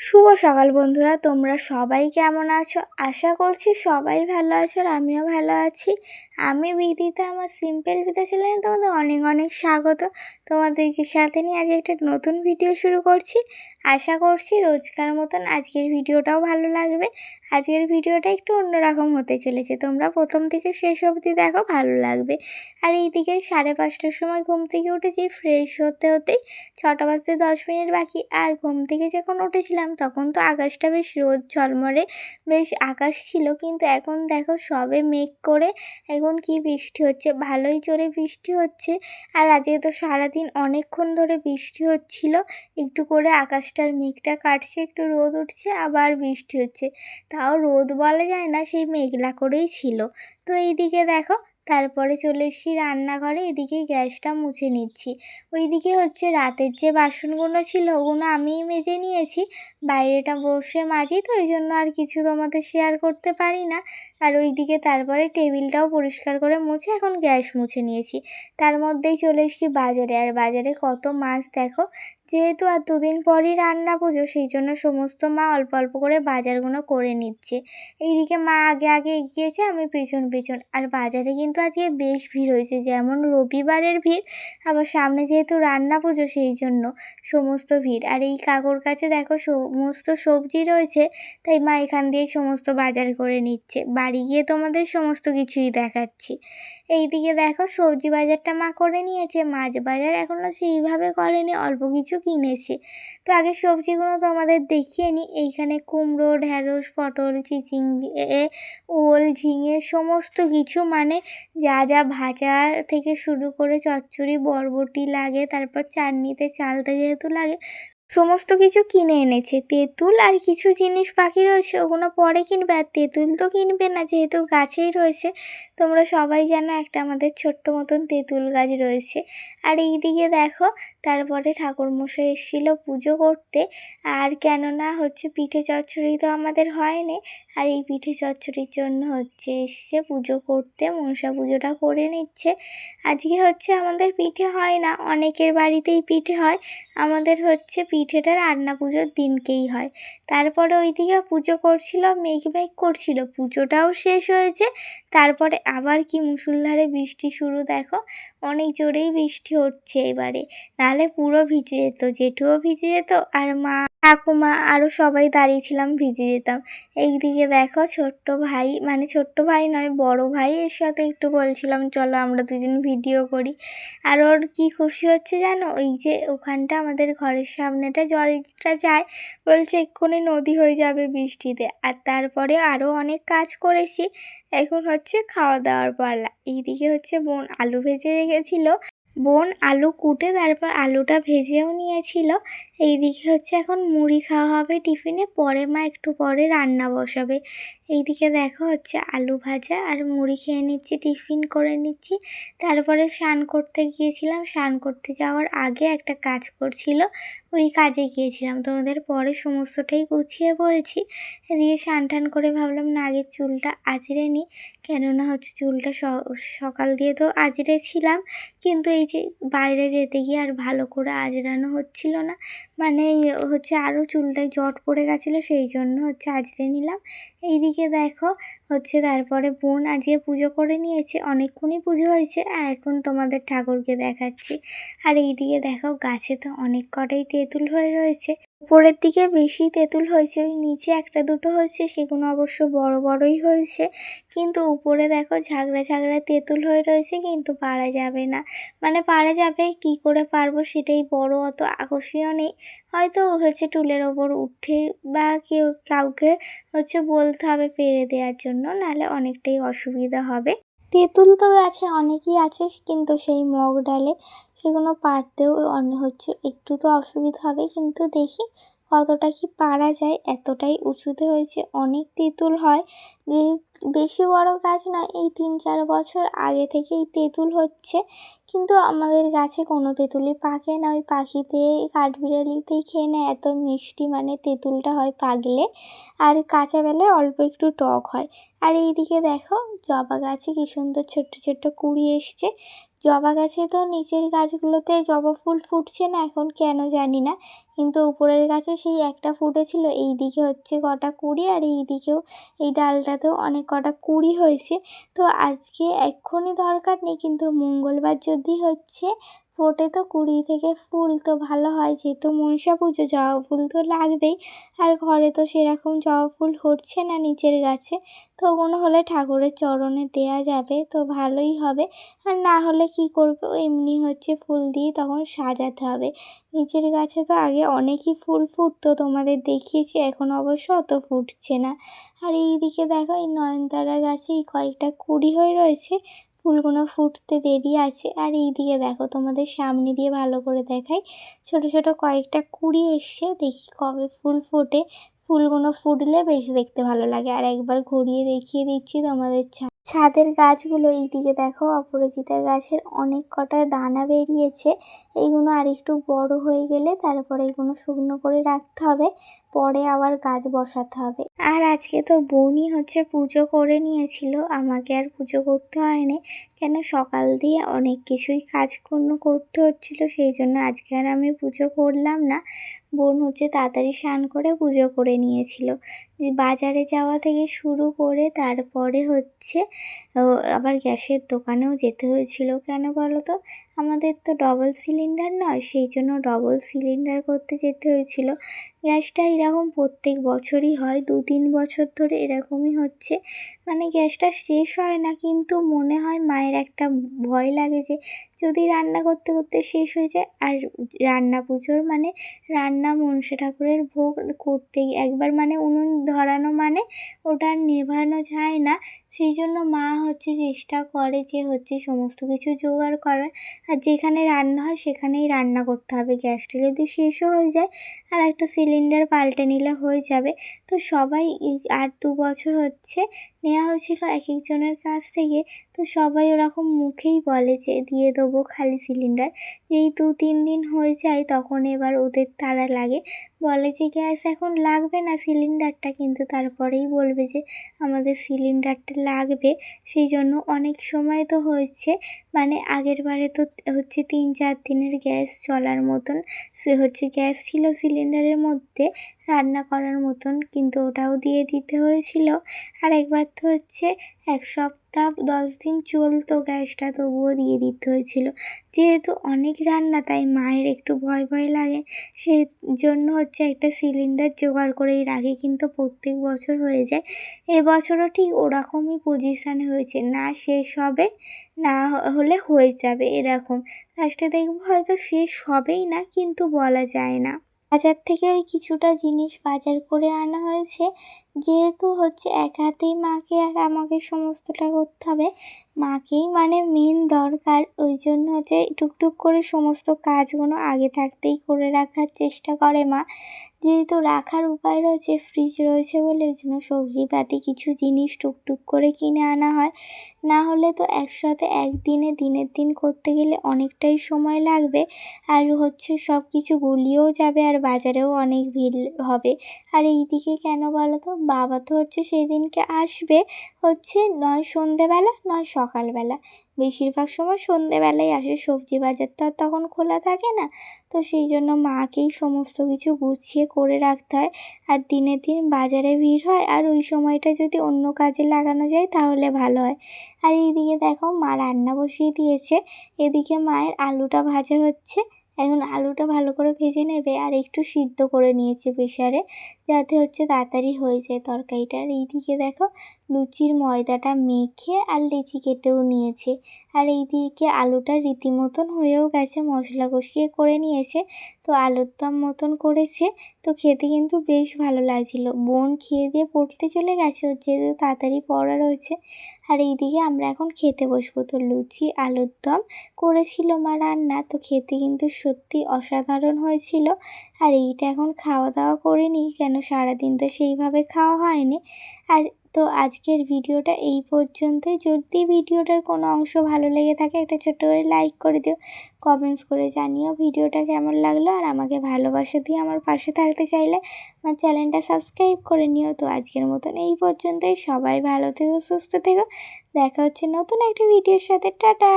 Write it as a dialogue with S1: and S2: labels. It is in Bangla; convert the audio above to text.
S1: শুভ সকাল বন্ধুরা, তোমরা সবাই কেমন আছো? আশা করছি সবাই ভালো আছো আর আমিও ভালো আছি। আমি বিদিতা, আমার সিম্পল বিদিতা চ্যানেলে তোমাদের অনেক অনেক স্বাগত। তোমাদেরকে সাথে নিয়ে আজ একটা নতুন ভিডিও শুরু করছি। আশা করছি রোজকার মতন আজকের ভিডিওটাও ভালো লাগবে। আজকের ভিডিওটা একটু অন্যরকম হতে চলেছে, তোমরা প্রথম থেকে শেষ অবধি দেখো, ভালো লাগবে। আর এইদিকে 5:30টার সময় ঘুম থেকে উঠেছি, ফ্রেশ হতে হতেই 6টা বাজতে 10 মিনিট বাকি। আর ঘুম থেকে যখন উঠেছিলাম তখন তো আকাশটা বেশ রোদ ঝলমলে বেশ আকাশ ছিল, কিন্তু এখন দেখো সবে মেঘ করে এখন কি বৃষ্টি হচ্ছে, ভালোই জোরে বৃষ্টি হচ্ছে। আর আজকে তো সারাদিন অনেকক্ষণ ধরে বৃষ্টি হচ্ছিল, একটু করে আকাশটার মেঘটা কাটছে, একটু রোদ উঠছে, আবার বৃষ্টি হচ্ছে। তাও রোদ বলা যায় না, সেই মেঘলা করেই ছিল। তো এইদিকে দেখো তারপরে চলে এসেছি রান্নাঘরে, এদিকে গ্যাসটা মুছে নিচ্ছি। ওইদিকে হচ্ছে রাতের যে বাসনগুলো ছিল ওগুলো আমিই মেজে নিয়েছি, বাইরেটা বসে মাজি, তো ওই জন্য আর কিছু তোমাদের শেয়ার করতে পারি না। আর ওইদিকে তারপরে টেবিলটাও পরিষ্কার করে মুছে এখন গ্যাস মুছে নিয়েছি। তার মধ্যেই চলে এসেছি বাজারে, আর বাজারে কত মাছ দেখো। যেহেতু আর দুদিন পরই রান্না পুজো, সেই জন্য সমস্ত মা অল্প অল্প করে বাজারগুলো করে নিচ্ছে। এইদিকে মা আগে আগে এগিয়েছে, আমি পেছন পেছন। আর বাজারে কিন্তু আজকে বেশ ভিড় হয়েছে, যেমন রবিবারের ভিড়, আবার সামনে যেহেতু রান্না পুজো সেই জন্য সমস্ত ভিড়। আর এই কাকুর কাছে দেখো সমস্ত সবজি রয়েছে, তাই মা এখান দিয়ে সমস্ত বাজার করে নিচ্ছে। বাড়ি গিয়ে তোমাদের সমস্ত কিছুই দেখাচ্ছি। এইদিকে দেখো সবজি বাজারটা মা করে নিয়েছে, মাছ বাজার এখনও সেইভাবে করেনি, অল্প কিছু কিনেছে। তো আগে সবজিগুলো তোমাদের দেখিয়ে নিই। এইখানে কুমড়ো, ঢ্যাঁড়স, পটল, চিচিঙ্গে, ওল, ঝিঙে সমস্ত কিছু, মানে যা যা ভাজা থেকে শুরু করে চচ্চড়ি বরবটি লাগে, তারপর চাটনিতে চালতে যেহেতু লাগে, সমস্ত কিছু কিনে এনেছে। তেঁতুল আর কিছু জিনিস বাকি রয়েছে, ওগুলো পরে কিনবে। আর তেঁতুল তো কিনবে না, যেহেতু গাছেই রয়েছে। তোমরা সবাই জানো একটা আমাদের ছোট্ট মতন তেঁতুল গাছ রয়েছে। আর এইদিকে দেখো তারপরে ঠাকুরমশাই এসেছিলো পুজো করতে। আর কেননা হচ্ছে পিঠে চচ্চড়ি তো আমাদের হয়নি, আর এই পিঠে চচ্চড়ির জন্য হচ্ছে এসছে পুজো করতে, মনসা পুজোটা করে নিচ্ছে। আজকে হচ্ছে আমাদের পিঠে হয় না, অনেকের বাড়িতেই পিঠে হয়, আমাদের হচ্ছে পিঠেটা রান্না পুজোর দিনকেই হয়। তারপরে ওইদিকে পুজো করছিল, মেঘ মেঘ করছিল, পুজোটাও শেষ হয়েছে। তারপরে আবার কি মুষলধারে বৃষ্টি শুরু, দেখো অনেক জোরেই বৃষ্টি হচ্ছে এবারে, নাহলে পুরো ভিজে যেত, জেঠুও ভিজে যেত, আর মা ঠাকুমা আরও সবাই দাঁড়িয়েছিলাম, ভিজে যেতাম। এইদিকে দেখো ছোট্ট ভাই, মানে ছোট্ট ভাই নয় বড় ভাই, এর সাথে একটু বলছিলাম চলো আমরা দুজন ভিডিও করি। আর ওর কি খুশি হচ্ছে জানো, ওই যে ওখানটা আমাদের ঘরের সামনেটা জলটা যায়, বলছে এক্ষুনি নদী হয়ে যাবে বৃষ্টিতে। আর তারপরে আরও অনেক কাজ করেছি, এখন হচ্ছে খাওয়া দাওয়ার পালা। এইদিকে হচ্ছে বোন আলু ভেজে রেখেছিল, বোন আলু কুটে তারপর আলুটা ভেজেও নিয়েছিল। এইদিকে হচ্ছে এখন মুড়ি খাওয়া হবে টিফিনে, পরে মা একটু পরে রান্না বসাবে। এইদিকে দেখো হচ্ছে আলু ভাজা আর মুড়ি খেয়ে নিচ্ছি, টিফিন করে নিচ্ছি। তারপরে স্নান করতে গিয়েছিলাম, স্নান করতে যাওয়ার আগে একটা কাজ করছিল, ওই কাজে গিয়েছিলাম, তোমাদের পরে সমস্তটাই গুছিয়ে বলছি। এদিকে স্নান টান করে ভাবলাম না আগে চুলটা আঁচড়ে নিই, কেননা হচ্ছে চুলটা সকাল দিয়ে তো আঁচড়েছিলাম, কিন্তু এই যে বাইরে যেতে গিয়ে আর ভালো করে আঁচড়ানো হচ্ছিল না, মানে হচ্ছে আরও চুলটায় জট পড়ে গেছিলো, সেই জন্য হচ্ছে আঁচড়ে নিলাম। এইদিকে দেখো হচ্ছে তারপরে বোন আজকে পুজো করে নিয়েছে, অনেকক্ষণই পুজো হয়েছে, আর এখন তোমাদের ঠাকুরকে দেখাচ্ছি। আর এইদিকে দেখো গাছে তো অনেক কটাই তেঁতুল হয়ে রয়েছে, উপরের দিকে বেশি তেঁতুল হয়েছে, ওই নিচে একটা দুটো হয়েছে, সেগুলো অবশ্য বড় বড়ই হয়েছে, কিন্তু উপরে দেখো ঝাগড়া ঝাগড়া তেঁতুল হয়ে রয়েছে, কিন্তু পারা যাবে না, মানে পারা যাবে কি করে পারবো সেটাই বড়, অত আকর্ষণীয় নেই, হয়তো হচ্ছে টুলের ওপর উঠে বা কেউ কাউকে হচ্ছে বলতে হবে পেরে দেওয়ার জন্য, নাহলে অনেকটাই অসুবিধা হবে। তেঁতুল তো গাছে অনেকই আছে, কিন্তু সেই মগ ডালে সেগুলো পারতেও হচ্ছে একটু তো অসুবিধা হবে, কিন্তু দেখি কতটা কি পারা যায়। এতটাই উঁচুতে হয়েছে, অনেক তেঁতুল হয়, যে বেশি বড় গাছ না, এই 3-4 বছর আগে থেকেই তেঁতুল হচ্ছে, কিন্তু আমাদের গাছে কোনো তেঁতুলই পাকে না, ওই পাখিতে কাঠবিড়ালিতেই খেয়ে নেয়, এত মিষ্টি মানে তেঁতুলটা হয় পাকলে, আর কাঁচা বেলায় অল্প একটু টক হয়। আর এইদিকে দেখো জবা গাছে কি সুন্দর ছোট্ট ছোট্ট কুঁড়ি এসছে, জবা গাছে তো নিচের গাছগুলোতে জবা ফুল ফুটছে না এখন, কেন জানি না, কিন্তু উপরের গাছে সেই একটা ফুটেছিল। এই দিকে হচ্ছে কটা কুড়ি, আর এই দিকেও এই ডালটাতেও অনেক কটা কুড়ি হয়েছে। তো আজকে এক্ষুনি দরকার নেই, কিন্তু মঙ্গলবার যদি হচ্ছে ফোটে তো কুড়ি থেকে ফুল তো ভালো হয়, যেহেতু মনসা পুজো জবা ফুল তো লাগবেই। আর ঘরে তো সেরকম জবা ফুল হচ্ছে না নিচের গাছে, তো ওগুলো হলে ঠাকুরের চরণে দেয়া যাবে, তো ভালোই হবে। আর না হলে কি করব, এমনি হচ্ছে ফুল দিয়ে তখন সাজাতে হবে। নিচের গাছে তো আগে অনেকই ফুল ফুটতো, তোমাদের দেখিয়েছি, এখন অবশ্য অত ফুটছে না। আর এই দিকে দেখো এই নয়নতারা গাছে এই কয়েকটা কুড়ি হয়ে রয়েছে, ফুলগুলো ফুটতে দেরি আছে। আর এই দিকে দেখো তোমাদের সামনে দিয়ে ভালো করে দেখাই, ছোট ছোট কয়েকটা কুড়ি এসছে, দেখি কবে ফুল ফোটে। ফুলগুলো ফুটলে বেশ দেখতে ভালো লাগে। আর একবার ঘুরিয়ে দেখিয়ে দিচ্ছি তোমাদের ছাদের গাছগুলো। এইদিকে দেখো অপরাজিতা গাছের অনেক কটা দানা বেরিয়েছে, এইগুলো আর একটু বড় হয়ে গেলে তারপরে এগুলো শুকনো করে রাখতে হবে, পরে আবার গাছ বসাতে হবে। আর আজকে তো বোনই হচ্ছে পুজো করে নিয়েছিল, আমাকে আর পুজো করতে হয়নি, কেন সকাল দিয়ে অনেক কিছুই কাজকর্ম করতে হচ্ছিল, সেই জন্য আজকে আর আমি পুজো করলাম না। বোন হচ্ছে তাড়াতাড়ি স্নান করে পুজো করে নিয়েছিল। যে বাজারে যাওয়া থেকে শুরু করে তারপরে হচ্ছে আবার গ্যাসের দোকানেও যেতে হয়েছিল। কেন বলো তো, আমাদের তো ডবল সিলিন্ডার নয়, সেই জন্য ডবল সিলিন্ডার করতে যেতে হয়েছিল। গ্যাসটা এরকম প্রত্যেক বছরই হয়, 2-3 বছর ধরে এরকমই হচ্ছে, মানে গ্যাসটা শেষ হয় না, কিন্তু মনে হয় মায়ের একটা ভয় লাগে যে যদি রান্না করতে করতে শেষ হয়ে যায়। আর রান্না পুজোর মানে রান্না মনসা ঠাকুরের ভোগ করতেই একবার মানে উনুন ধরানো মানে ওটা আর নেভানো যায় না, সেই জন্য মা হচ্ছে চেষ্টা করে যে হচ্ছে সমস্ত কিছু জোগাড় করার। আর যেখানে রান্না হয় সেখানেই রান্না করতে হবে, গ্যাসটা যদি শেষও হয়ে যায় আর একটা সিলিন্ডার পাল্টে নিলে হয়ে যাবে। তো সবাই আর 2 বছর হচ্ছে নেওয়া হয়েছিল এক একজনের কাছ থেকে, তো সবাই ওরকম মুখেই বলে যে দিয়ে দেবো খালি সিলিন্ডার। যেই 2-3 দিন হয়ে যায় তখন এবার ওদের তাড়া লাগে, বলে যে গ্যাস এখন লাগবে না সিলিন্ডারটা, কিন্তু তারপরেই বলবে যে আমাদের সিলিন্ডারটা লাগবে। সেই জন্য অনেক সময় তো হয়েছে, মানে আগের বারে তো হচ্ছে 3-4 দিনের গ্যাস চলার মতন সে হচ্ছে গ্যাস ছিল সিলিন্ডারের মধ্যে রান্না করার মতন, কিন্তু ওটাও দিয়ে দিতে হয়েছিল। আর একবার তো হচ্ছে 1 সপ্তাহ 10 দিন চলতো গ্যাসটা, তবুও দিয়ে দিতে হয়েছিল। যেহেতু অনেক রান্না তাই মায়ের একটু ভয় ভয় লাগে, সেই জন্য হচ্ছে একটা সিলিন্ডার জোগাড় করেই রাখে, কিন্তু প্রত্যেক বছর হয়ে যায়। এবছরও ঠিক ওরকমই পজিশানে হয়েছে, না শেষ হবে না হলে হয়ে যাবে এরকম। লাস্টে দেখবো হয়তো শেষ হবেই না, কিন্তু বলা যায় না। বাজার থেকে ওই কিছুটা জিনিস বাজার করে আনা হয়েছে, যেহেতু হচ্ছে এক হাতেই মাকে আর আমাকে সমস্তটা করতে হবে, মাকেই মানে মেন দরকার, ওই জন্য হচ্ছে টুকটুক করে সমস্ত কাজগুলো আগে থাকতেই করে রাখার চেষ্টা করে মা। যেহেতু রাখার উপায় রয়েছে, ফ্রিজ রয়েছে বলে, ওই জন্য সবজিপাতি কিছু জিনিস টুকটুক করে কিনে আনা হয়, না হলে তো একসাথে একদিনে দিনের দিন করতে গেলে অনেকটাই সময় লাগবে। আর হচ্ছে সব কিছু গুলিয়েও যাবে, আর বাজারেও অনেক ভিড় হবে। আর এই দিকে কেন বলো তো, বাবা তো হচ্ছে সেই দিনকে আসবে হচ্ছে নয় সন্ধেবেলা নয় সকালবেলা, বেশিরভাগ সময় সন্ধেবেলায় আসে, সবজি বাজার তো আর তখন খোলা থাকে না। তো সেই জন্য মাকেই সমস্ত কিছু গুছিয়ে করে রাখতে হয়, আর দিনের দিন বাজারে ভিড় হয়, আর ওই সময়টা যদি অন্য কাজে লাগানো যায় তাহলে ভালো হয়। আর এইদিকে দেখো মা রান্না বসিয়ে দিয়েছে, এদিকে মায়ের আলুটা ভাজা হচ্ছে, এখন আলুটা ভালো করে ভেজে নেবে, আর একটু সিদ্ধ করে নিয়েছে প্রেসারে, যাতে হচ্ছে তাড়াতাড়ি হয়ে যায় তরকারিটা। আর এইদিকে দেখো লুচির ময়দাটা মেখে আর লেচি কেটেও নিয়েছে। আর এইদিকে আলুটা রীতিমতন হয়েও গেছে, মশলা কষিয়ে করে নিয়েছে, তো আলুর দম মতন করেছে, তো খেতে কিন্তু বেশ ভালো লাগছিলো। বোন খেয়ে দিয়ে পড়তে চলে গেছে, ওর যেহেতু তাড়াতাড়ি পড়া রয়েছে। আর এইদিকে আমরা এখন খেতে বসবো, তো লুচি আলুর দম করেছিল মা রান্না, তো খেতে কিন্তু সত্যি অসাধারণ হয়েছিল। আর এইটা এখন খাওয়া দাওয়া করে নিই, কেন সারাদিন তো সেইভাবে খাওয়া হয়নি। আর তো আজকের ভিডিওটা এই পর্যন্তই। যদি ভিডিওটার কোনো অংশ ভালো লেগে থাকে একটা ছোট্ট করে লাইক করে দিও, কমেন্টস করে জানিও ভিডিওটা কেমন লাগলো। আর আমাকে ভালোবাসা দিয়ে আমার পাশে থাকতে চাইলে আমার চ্যানেলটা সাবস্ক্রাইব করে নিও। তো আজকের মতন এই পর্যন্তই, সবাই ভালো থেকো, সুস্থ থেকো, দেখা হচ্ছে নতুন একটা ভিডিওর সাথে। টাটা।